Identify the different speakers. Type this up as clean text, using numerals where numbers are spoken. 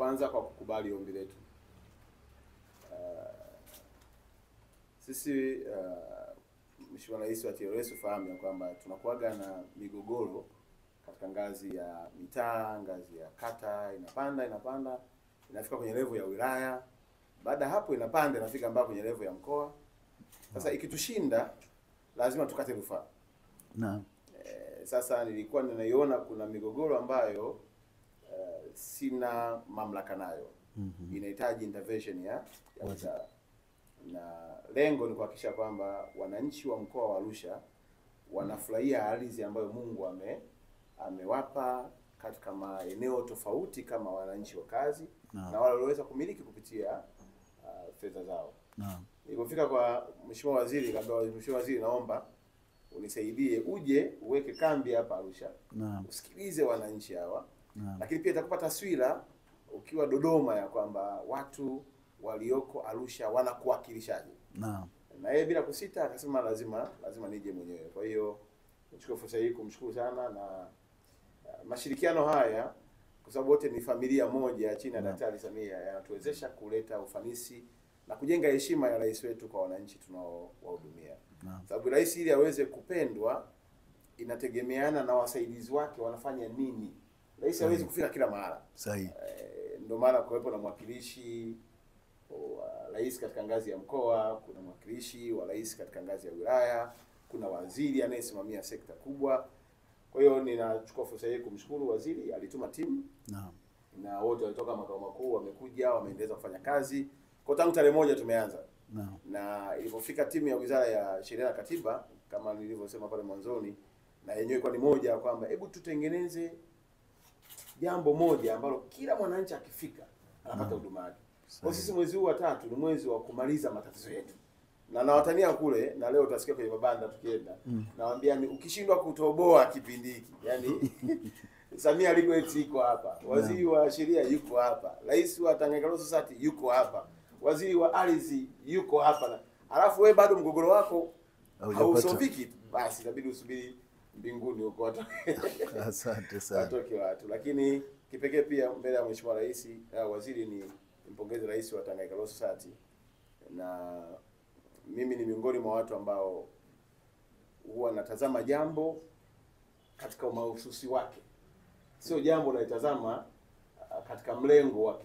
Speaker 1: Kwanza kwa kukubali ombi letu. Sisi Mheshimiwa Rais wa TLS ufahamu ya kwamba tunakuaga na migogoro katika ngazi ya mitaa, ngazi ya kata, inapanda inafika kwenye level ya wilaya. Baada hapo inafika mpaka kwenye level ya mkoa. Sasa ikitushinda lazima tukate rufaa.
Speaker 2: Naam.
Speaker 1: Sasa nilikuwa ninaiona kuna migogoro ambayo sina mamlaka nayo. Inahitaji intervention ya wizara. Na lengo ni kuhakikisha kwamba wananchi wa mkoa wa Arusha wanafurahia ardhi ambayo Mungu amewapa katika maeneo tofauti kama wananchi wa kazi na wale walioweza kumiliki kupitia fedha zao.
Speaker 2: Naam.
Speaker 1: Nilipofika kwa Mheshimiwa Waziri, nikamwambia Mheshimiwa Waziri, naomba unisaidie uje uweke kambi hapa Arusha.
Speaker 2: Naam.
Speaker 1: Usikilize wananchi hawa.
Speaker 2: Naam.
Speaker 1: Lakini pia itakupa taswira ukiwa Dodoma ya kwamba watu walioko Arusha wanakuwakilishaje.
Speaker 2: Naam.
Speaker 1: Na yeye bila kusita akasema lazima nije mwenyewe. Kwa hiyo nichukue fursa hii kumshukuru sana na mashirikiano haya kwa sababu wote ni familia moja chini ya Daktari Samia yanatuwezesha kuleta ufanisi na kujenga heshima ya rais wetu kwa wananchi tunaowahudumia. Sababu rais ili aweze kupendwa inategemeana na wasaidizi wake wanafanya nini. Rais hawezi kufika kila mahali.
Speaker 2: Sahihi.
Speaker 1: Ndio maana kuwepo na mwakilishi wa rais katika ngazi ya mkoa, kuna mwakilishi wa rais katika ngazi ya wilaya, kuna waziri anayesimamia sekta kubwa. Kwa hiyo ninachukua fursa hii kumshukuru waziri, alituma timu.
Speaker 2: Naam.
Speaker 1: Na wote walitoka makao makuu wamekuja, wameendeleza kufanya kazi. Kwa tangu tarehe 1 tumeanza.
Speaker 2: Naam.
Speaker 1: Na ilipofika timu ya Wizara ya Sheria na Katiba kama nilivyosema pale mwanzoni, na yenyewe ilikuwa ni moja kwamba hebu tutengeneze jambo moja ambalo kila mwananchi akifika anapata huduma yake. Kwa sisi mwezi huu wa 3 ni mwezi wa kumaliza matatizo yetu. Na nawatania kule na leo utasikia kwenye mabanda tukienda. Nawaambia ni ukishindwa kutoboa kipindi hiki. Yaani Samia Legal yuko hapa. Waziri wa Sheria yuko hapa. Rais wa Tanganyika Law Society yuko hapa. Waziri wa Ardhi yuko hapa. Alafu wewe bado mgogoro wako hausofiki, basi inabidi usubiri mbinguni huko watu.
Speaker 2: Asante sana.
Speaker 1: Watoke watu. Lakini kipekee pia mbele ya Mheshimiwa Rais, waziri ni mpongeze rais wa Tanganyika Law Society. Na mimi ni miongoni mwa watu ambao huwa natazama jambo katika mahususi wake. Sio jambo naitazama katika mlengo wa